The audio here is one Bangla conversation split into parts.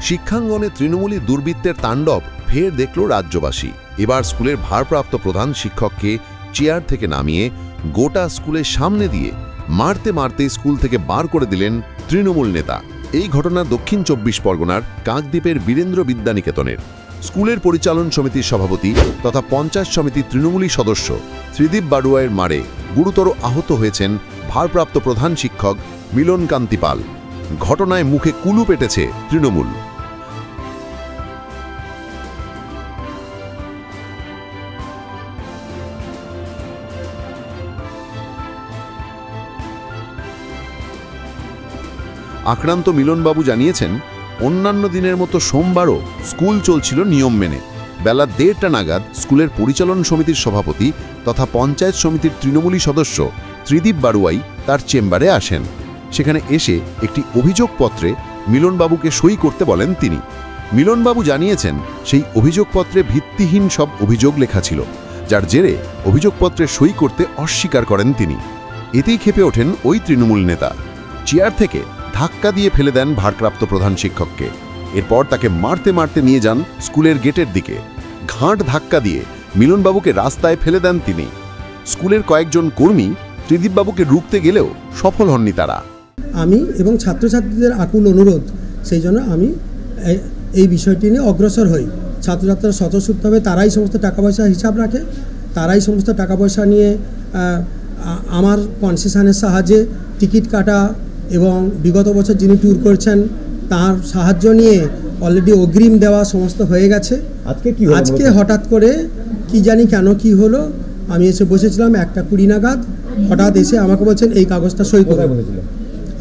শিক্ষাঙ্গনে তৃণমূলী দুর্বৃত্তের তাণ্ডব ফের দেখল রাজ্যবাসী। এবার স্কুলের ভারপ্রাপ্ত প্রধান শিক্ষককে চেয়ার থেকে নামিয়ে গোটা স্কুলের সামনে দিয়ে মারতে মারতে স্কুল থেকে বার করে দিলেন তৃণমূল নেতা। এই ঘটনা দক্ষিণ ২৪ পরগনার কাকদ্বীপের বীরেন্দ্র বিদ্যানিকেতনের। স্কুলের পরিচালন সমিতির সভাপতি তথা পঞ্চায়েত সমিতির তৃণমূলী সদস্য ত্রিদীপ বাড়ুয়ায়ের মারে গুরুতর আহত হয়েছেন ভারপ্রাপ্ত প্রধান শিক্ষক মিলন কান্তি পাল। ঘটনায় মুখে কুলু পেটেছে তৃণমূল। আক্রান্ত মিলনবাবু জানিয়েছেন, অন্যান্য দিনের মতো সোমবারও স্কুল চলছিল নিয়ম মেনে। বেলা ১:৩০ নাগাদ স্কুলের পরিচালন সমিতির সভাপতি তথা পঞ্চায়েত সমিতির তৃণমূলী সদস্য ত্রিদীপ বাড়ুয়াই তার চেম্বারে আসেন। সেখানে এসে একটি অভিযোগপত্রে মিলনবাবুকে সই করতে বলেন তিনি। মিলনবাবু জানিয়েছেন, সেই অভিযোগপত্রে ভিত্তিহীন সব অভিযোগ লেখা ছিল, যার জেরে অভিযোগপত্রে সই করতে অস্বীকার করেন তিনি। এতেই ক্ষেপে ওঠেন ওই তৃণমূল নেতা। চেয়ার থেকে ধাক্কা দিয়ে ফেলে দেন ভারপ্রাপ্ত প্রধান শিক্ষককে। এরপর তাকে মারতে মারতে নিয়ে যান স্কুলের গেটের দিকে। ঘাট ধাক্কা দিয়ে মিলনবাবুকে রাস্তায় ফেলে দেন তিনি। স্কুলের কয়েকজন কর্মী ত্রিদীপবাবুকে রুখতে গেলেও সফল হননি তারা। আমি এবং ছাত্রছাত্রীদের আকুল অনুরোধ, সেই জন্য আমি এই বিষয়টি নিয়ে অগ্রসর হই। ছাত্রছাত্রীরা স্বতঃস্ফূর্তভাবে তারাই সমস্ত টাকা পয়সা হিসাব রাখে, তারাই সমস্ত টাকা পয়সা নিয়ে আমার কনসেশনের সাহায্যে টিকিট কাটা এবং বিগত বছর যিনি ট্যুর করছেন তার সাহায্য নিয়ে অলরেডি অগ্রিম দেওয়া সমস্ত হয়ে গেছে। আজকে হঠাৎ করে কি জানি কেন কি হলো, আমি এসে বসেছিলাম 1:20 নাগাদ, হঠাৎ এসে আমাকে বলছেন এই কাগজটা সই করে।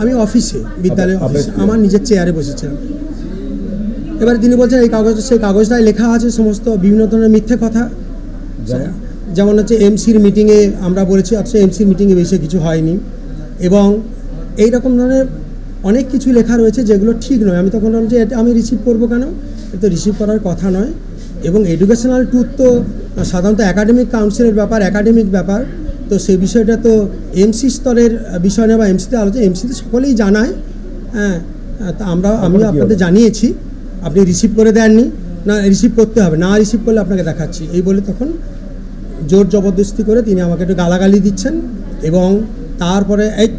আমি অফিসে, বিদ্যালয় অফিসে আমার নিজের চেয়ারে বসেছিলাম। এবার তিনি বলছেন এই কাগজটা, সেই কাগজটায় লেখা আছে সমস্ত বিভিন্ন ধরনের মিথ্যে কথা, যেমন হচ্ছে এমসির মিটিংয়ে আমরা বলেছি, অথচ এমসির মিটিংয়ে বেশি কিছু হয়নি, এবং এই রকম ধরনের অনেক কিছু লেখা রয়েছে যেগুলো ঠিক নয়। আমি তখন বললাম যে এটা আমি রিসিভ করবো কেন, এটা রিসিভ করার কথা নয়। এবং এডুকেশনাল ট্যুর তো সাধারণত একাডেমিক কাউন্সিলের ব্যাপার, একাডেমিক ব্যাপার, তো সেই বিষয়টা তো এমসি স্তরের বিষয় নয় বা এমসিতে আলোচনা, এমসিতে সকলেই জানায়। হ্যাঁ, তা আমি আপনাদের জানিয়েছি, আপনি রিসিভ করে দেননি, না রিসিভ করতে হবে, না রিসিভ করলে আপনাকে দেখাচ্ছি, এই বলে তখন জোর জবরদস্তি করে তিনি আমাকে একটু গালাগালি দিচ্ছেন। এবং তারপরে এই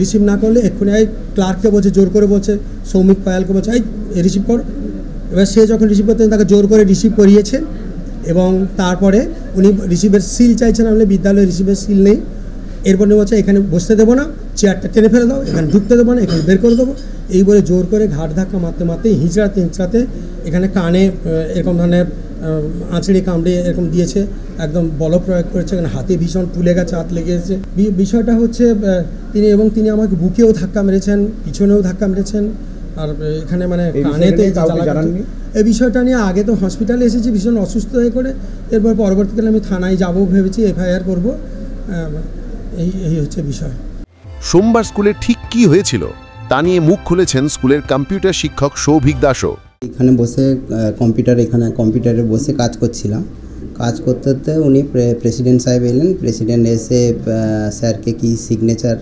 রিসিভ না করলে এক্ষুনি এই ক্লার্ককে বলছে, জোর করে বলছে, সৌমিক পায়ালকে বলছে এই রিসিভ কর। এবার সে যখন রিসিভ করতেন তাকে জোর করে রিসিভ করিয়েছে, এবং তারপরে উনি রিসিভের সিল চাইছেন, আমাদের বিদ্যালয়ে রিসিভের সিল নেই। এরপর বলছে এখানে বসতে দেবো না, চেয়ারটা টেনে ফেলে দাও, এখানে ঢুকতে দেবো না, এখানে বের করে দেবো, এই বলে জোর করে ঘাট ধাক্কা মারতে মারতে হিঁচড়াতে এখানে কানে এরকম ধরনের আঁচড়ে কামড়ে এরকম দিয়েছে, একদম বল প্রয়োগ করেছে, এখানে হাতে ভীষণ ফুলে গেছে, হাত লেগে গেছে। বিষয়টা হচ্ছে তিনি আমাকে বুকেও ধাক্কা মেরেছেন, পিছনেও ধাক্কা মেরেছেন, আর এখানে মানে কানেতে। এই বিষয়টা নিয়ে আগে তো হসপিটালে এসেছি ভীষণ অসুস্থ হয়ে করে, এরপর পরবর্তীকালে আমি থানায় যাবো ভেবেছি, এফআইআর করবো। এই হচ্ছে বিষয়। সোমবার স্কুলে ঠিক কি হয়েছিল তা নিয়ে মুখ খুলেছেন স্কুলের কম্পিউটার শিক্ষক সৌভিক দাসও। এখানে বসে কম্পিউটারে বসে কাজ করছিলাম। কাজ করতে করতে উনি প্রেসিডেন্ট সাহেব এলেন। প্রেসিডেন্ট এসে স্যারকে কি সিগনেচার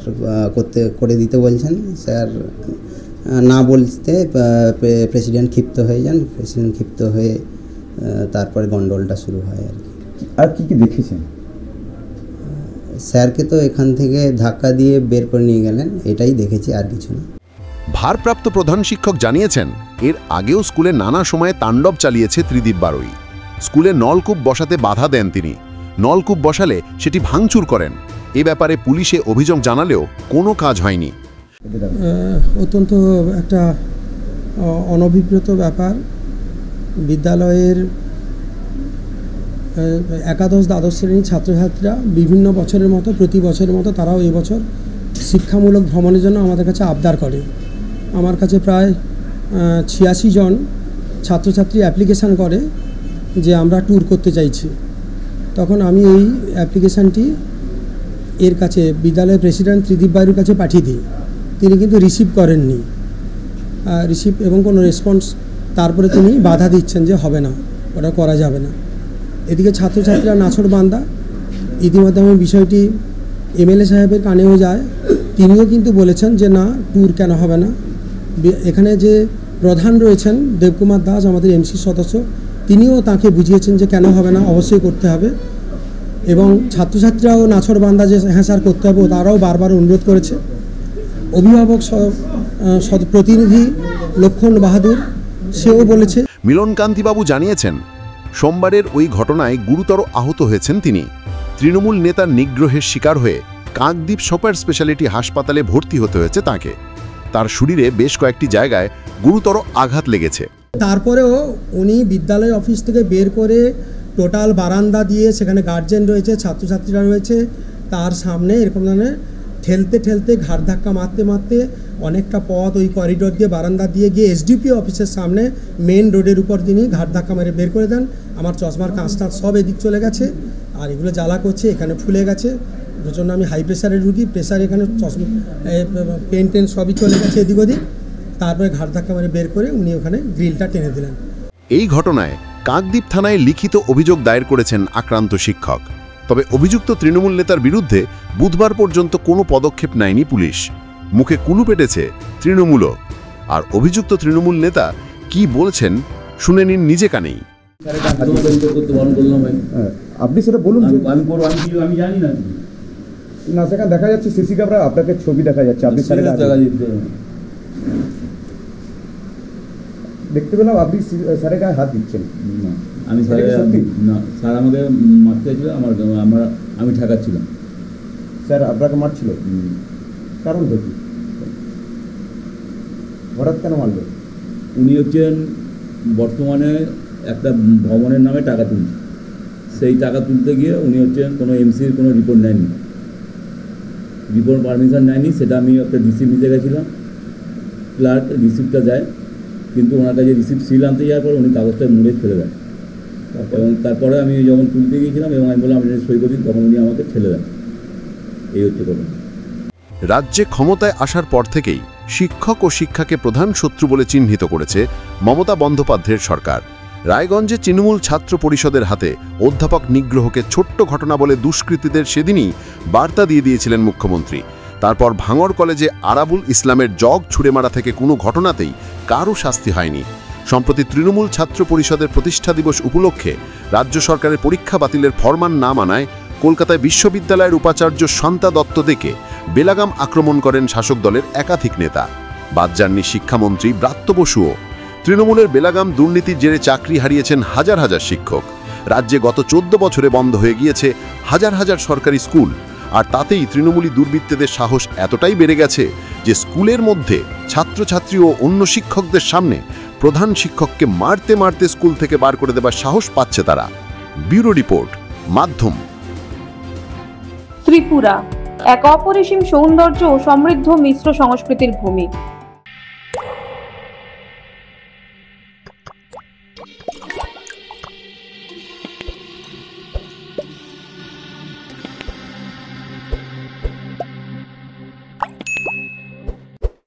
করে দিতে বলছেন। স্যার না বলতে প্রেসিডেন্ট ক্ষিপ্ত হয়ে যান। প্রেসিডেন্ট ক্ষিপ্ত হয়ে তারপরে গন্ডগোলটা শুরু হয় আর কি। আর কি দেখেছেন? স্যারকে তো এখান থেকে ধাক্কা দিয়ে বের করে নিয়ে গেলেন, এটাই দেখেছি, আর কিছু না। ভারপ্রাপ্ত প্রধান শিক্ষক জানিয়েছেন, এর আগেও স্কুলে নানা সময়ে তাণ্ডব চালিয়েছে ত্রিদীপ বাড়ুই। স্কুলে নলকূপ বসাতে বাধা দেন তিনি। নলকূপ বসালে সেটি ভাঙচুর করেন। এ ব্যাপারে পুলিশে অভিযোগ জানালেও কোনো কাজ হয়নি। অত্যন্ত একটা অনভিপ্রেত ব্যাপার। বিদ্যালয়ের একাদশ দ্বাদশ শ্রেণীর ছাত্রছাত্রীরা বিভিন্ন বছরের মতো, প্রতি বছরের মতো তারাও এবছর শিক্ষামূলক ভ্রমণের জন্য আমাদের কাছে আবদার করে। আমার কাছে প্রায় 86 জন ছাত্রছাত্রী অ্যাপ্লিকেশান করে যে আমরা ট্যুর করতে চাইছি। তখন আমি এই অ্যাপ্লিকেশানটি এর কাছে বিদ্যালয়ের প্রেসিডেন্ট ত্রিদীপ বাড়ুর কাছে পাঠিয়ে দিই। তিনি কিন্তু রিসিভ করেননি, এবং কোনো রেসপন্স। তারপরে তিনি বাধা দিচ্ছেন যে হবে না, ওটা করা যাবে না। এদিকে ছাত্রছাত্রীরা নাছোড়বান্দা। ইতিমধ্যে আমি বিষয়টি এমএলএ সাহেবের কানেও যায়, তিনিও কিন্তু বলেছেন যে না, ট্যুর কেন হবে না। এখানে যে প্রধান রয়েছেন দেবকুমার দাস, আমাদের এমসি সদস্য, তিনিও তাকে বুঝিয়েছেন যে কেন হবে না, অবশ্যই করতে হবে। এবং ছাত্রছাত্রীরাও নাছরবান্দা যে হ্যাঁ স্যার করতে হবে, তারাও বারবার অনুরোধ করেছে। অভিভাবক প্রতিনিধি লক্ষণ বাহাদুর, সেও বলেছে। মিলনকান্তিবাবু জানিয়েছেন, সোমবারের ওই ঘটনায় গুরুতর আহত হয়েছেন তিনি। তৃণমূল নেতার নিগ্রহের শিকার হয়ে কাকদ্বীপ সুপার স্পেশালিটি হাসপাতালে ভর্তি হতে হয়েছে তাঁকে। তার শরীরে বেশ কয়েকটি জায়গায় গুরুতর আঘাত লেগেছে। তারপরেও উনি বিদ্যালয় অফিস থেকে বের করে টোটাল বারান্দা দিয়ে, সেখানে গার্জেন রয়েছে, ছাত্রছাত্রীরা রয়েছে, তার সামনে এরকম ধরনের ঠেলতে ঠেলতে, ঘাড় ধাক্কা মারতে মারতে অনেকটা পথ ওই করিডোর দিয়ে, বারান্দা দিয়ে গিয়ে এসডিপিও অফিসের সামনে মেন রোডের উপর তিনি ঘাড় ধাক্কা মেরে বের করে দেন। আমার চশমার কাঁচটা সব এদিক চলে গেছে, আর এগুলো জ্বালা করছে, এখানে ফুলে গেছে। প্রচণ্ড আমি হাই প্রেশারের রুগী, প্রেশার এখানে চশমা পেন টেন সবই চলে গেছে এদিক ওদিক। তারপরে ঘাড় ধাক্কা মেরে বের করে উনি ওখানে গ্রিলটা টেনে দিলেন। এই ঘটনায় কাকদ্বীপ থানায় লিখিত অভিযোগ দায়ের করেছেন আক্রান্ত শিক্ষক। তবে অভিযুক্ত তৃণমূল নেতার বিরুদ্ধে বুধবার পর্যন্ত কোনো পদক্ষেপ নেয়নি পুলিশ। মুখে কুলু পেটেছে তৃণমূলও। আর অভিযুক্ত তৃণমূল নেতা কি বলছেন শুনে নিন নিজে কানেই। আপনি সেটা বলুন। আমি জানি না না, সেখানে দেখা যাচ্ছে সিসি ক্যামেরা, আপনাকে ছবি দেখা যাচ্ছে, আপনি দেখতে পেলাম আপনি স্যারের গায়ে হাত দিচ্ছেন। আমি না, স্যার আমাকে মারতে চাইছিল, আমি ঠেকাচ্ছিলাম। স্যার আপনাকে মারছিল, কারণ দেখি হঠাৎ কেন মারল? উনি হচ্ছেন বর্তমানে একটা ভবনের নামে টাকা তুলছে। সেই টাকা তুলতে গিয়ে উনি হচ্ছেন কোনো এমসির কোনো রিপোর্ট নেননি, রিপোর্ট পারমিশন নেয়নি। সেটা আমি একটা রিসিপ্ট নিতে গেছিলাম, ক্লার্ক রিসিপ্টটা দেয়, কিন্তু ওনার কাছে রিসিপ্ট সিল আনতে যাওয়ার পর উনি কাগজটা মুড়ে ফেলে দেন। এবং তারপরে আমি যখন তুলতে গিয়েছিলাম এবং আমি বললাম আপনি সই করে দিন, তখন উনি আমাকে ঠেলে দেন। এই হচ্ছে কথা। রাজ্যে ক্ষমতায় আসার পর থেকেই শিক্ষক ও শিক্ষাকে প্রধান শত্রু বলে চিহ্নিত করেছে মমতা বন্দ্যোপাধ্যায়ের সরকার। রায়গঞ্জে তৃণমূল ছাত্র পরিষদের হাতে অধ্যাপক নিগ্রহকে ছোট্ট ঘটনা বলে দুষ্কৃতীদের সেদিনই বার্তা দিয়ে দিয়েছিলেন মুখ্যমন্ত্রী। তারপর ভাঙড় কলেজে আরাবুল ইসলামের জগ ছুড়ে মারা থেকে কোনো ঘটনাতেই কারও শাস্তি হয়নি। সম্প্রতি তৃণমূল ছাত্র পরিষদের প্রতিষ্ঠা দিবস উপলক্ষে রাজ্য সরকারের পরীক্ষা বাতিলের ফরমান না মানায় কলকাতায় বিশ্ববিদ্যালয়ের উপাচার্য শান্তা দত্ত দেখে বেলাগাম আক্রমণ করেন শাসক দলের একাধিক নেতা। বাদ যাননি শিক্ষামন্ত্রী ব্রাত্য বসুও। তৃণমূলের বেলাগাম দুর্নীতির জেরে চাকরি হারিয়েছেন হাজার হাজার শিক্ষক। রাজ্যে গত 14 বছরে বন্ধ হয়ে গিয়েছে হাজার হাজার সরকারি স্কুল। আর তাতেই তৃণমূলী দুর্বৃত্তদের সাহস এতটাই বেড়ে গেছে যে স্কুলের মধ্যে ছাত্রছাত্রী ও অন্য শিক্ষকদের সামনে প্রধান শিক্ষককে মারতে মারতে স্কুল থেকে বার করে দেবার সাহস পাচ্ছে তারা। ব্যুরো রিপোর্ট, মাধ্যম। ত্রিপুরা এক অপরিসীম সৌন্দর্য ও সমৃদ্ধ মিশ্র সংস্কৃতির ভূমি।